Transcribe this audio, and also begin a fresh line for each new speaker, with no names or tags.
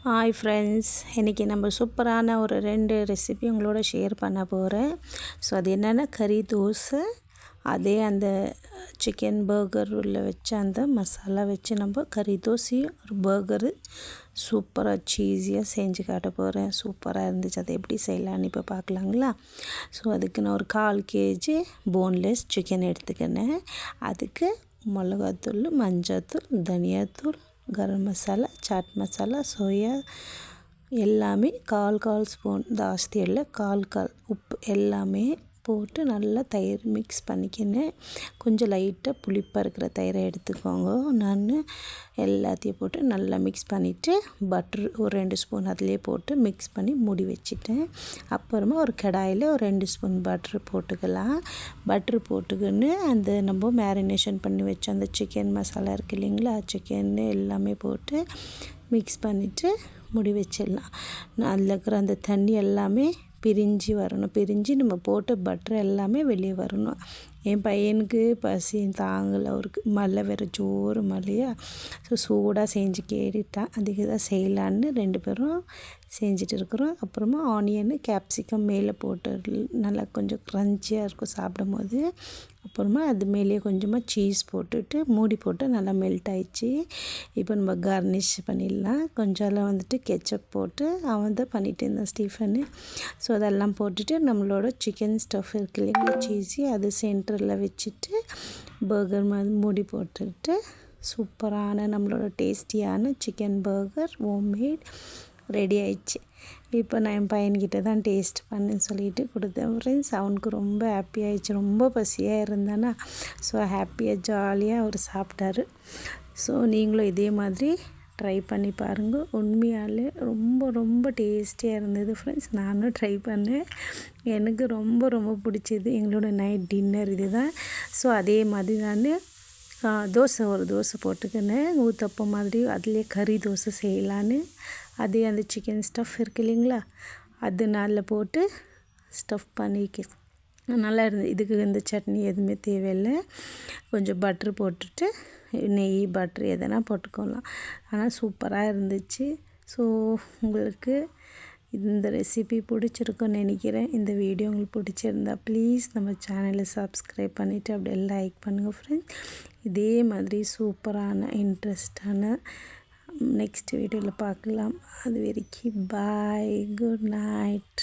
Hi friends, இன்றைக்கி நம்ம சூப்பரான ஒரு 2 ரெசிபி உங்களோட ஷேர் பண்ண போகிறேன். ஸோ அது என்னென்னா கறி தோசை, அதே அந்த சிக்கன் பர்கர் உள்ள வச்ச அந்த மசாலா வச்சு நம்ம கறி தோசையும் ஒரு பர்கரு சூப்பராக சீஸியாக செஞ்சு காட்ட போகிறேன். சூப்பராக இருந்துச்சு. அதை எப்படி செய்யலான்னு இப்போ பார்க்கலாங்களா? ஸோ அதுக்கு நான் ஒரு 1/4 kg போன்லெஸ் சிக்கன் எடுத்துக்கினேன். அதுக்கு மிளகாத்தூள், மஞ்சள்தூள், தனியாத்தூள், கரம் மசாலா, சாட் மசாலா, சோயா எல்லாமே 1/4 ஸ்பூன், ஜாஸ்தி இல்லை, 1/4 உப்பு எல்லாமே போட்டு நல்லா தயிர் மிக்ஸ் பண்ணிக்கினேன். கொஞ்சம் லைட்டாக புளிப்பாக இருக்கிற தயிரை எடுத்துக்கோங்க. நான் எல்லாத்தையும் போட்டு நல்லா மிக்ஸ் பண்ணிவிட்டு பட்ரு ஒரு 2 ஸ்பூன் அதிலே போட்டு மிக்ஸ் பண்ணி மூடி வச்சுட்டேன். அப்புறமா ஒரு கடாயில் ஒரு 2 ஸ்பூன் பட்ரு போட்டுக்கலாம். பட்ரு போட்டுக்கின்னு அந்த நம்ம மேரினேஷன் பண்ணி வச்ச அந்த சிக்கன் மசாலா இருக்குது இல்லைங்களா, சிக்கன் எல்லாமே போட்டு மிக்ஸ் பண்ணிவிட்டு மூடி வச்சிடலாம். அதில் இருக்கிற அந்த தண்ணி எல்லாமே பிரிஞ்சு வரணும். பிரிஞ்சு நம்ம போட்ட பட்டர் எல்லாமே வெளியே வரணும். என் பையனுக்கு பசி தாங்கலை, அவருக்கு மழை வேறு ஜோறு மழையா. ஸோ சூடாக செஞ்சு கேட்டுட்டான். அதுக்கு தான் செய்யலான்னு 2 பேரும் செஞ்சுட்டு இருக்கிறோம். அப்புறமா ஆனியனு கேப்சிகம் மேலே போட்டு நல்லா கொஞ்சம் க்ரன்ச்சியாக இருக்கும் சாப்பிடும் போது. அப்புறமா அது மேலேயே கொஞ்சமாக சீஸ் போட்டுட்டு மூடி போட்டு நல்லா மெல்ட் ஆயிடுச்சு. இப்போ நம்ம கார்னிஷ் பண்ணிடலாம். கொஞ்சம் வந்துட்டு கெச்சப் போட்டு அவன் தான் பண்ணிட்டு இருந்தான் ஸ்டீஃபனு. ஸோ அதெல்லாம் போட்டுட்டு நம்மளோட சிக்கன் ஸ்டஃப் இருக்குது இல்லைங்களா, சீஸி, அது சென்டரில் வச்சுட்டு பர்கர் மாதிரி மூடி போட்டுட்டு சூப்பரான நம்மளோட டேஸ்டியான சிக்கன் பர்கர் ஹோம்மேட் ரெடி ஆயிடுச்சு. இப்போ நான் என் பையன்கிட்ட தான் டேஸ்ட் பண்ணுன்னு சொல்லிட்டு கொடுத்தேன் ஃப்ரெண்ட்ஸ். அவனுக்கு ரொம்ப ஹாப்பி ஆயிடுச்சு. ரொம்ப பசியாக இருந்தானா, ஸோ ஹாப்பியாக ஜாலியாக அவர் சாப்பிட்டாரு. ஸோ நீங்களும் இதே மாதிரி ட்ரை பண்ணி பாருங்கள். உண்மையாலே ரொம்ப ரொம்ப டேஸ்டியாக இருந்தது ஃப்ரெண்ட்ஸ். நானும் ட்ரை பண்ணேன். எனக்கு ரொம்ப ரொம்ப பிடிச்சது. எங்களோட நைட் டின்னர் இது தான். ஸோ அதே மாதிரி நான் ஒரு தோசை போட்டுக்கினேன், ஊத்தப்பம் மாதிரி. அதிலே கறி தோசை செய்யலான்னு அதே அந்த சிக்கன் ஸ்டஃப் இருக்குது இல்லைங்களா, அது அதில் போட்டு ஸ்டஃப் பண்ணிக்க நல்லா இருந்தது. இதுக்கு இந்த சட்னி எதுவுமே தேவையில்லை. கொஞ்சம் பட்ரு போட்டுட்டு நெய் பட்ரு எதனா போட்டுக்கலாம். ஆனால் சூப்பராக இருந்துச்சு. ஸோ உங்களுக்கு இந்த ரெசிபி பிடிச்சிருக்குன்னு நினைக்கிறேன். இந்த வீடியோ உங்களுக்கு பிடிச்சிருந்தா ப்ளீஸ் நம்ம சேனலை சப்ஸ்கிரைப் பண்ணிவிட்டு அப்படியே லைக் பண்ணுங்கள் ஃப்ரெண்ட்ஸ். இதே மாதிரி சூப்பரான இன்ட்ரெஸ்டான நெக்ஸ்ட் வீடியோவில் பார்க்கலாம். அது வரைக்கும் பாய், குட் நைட்.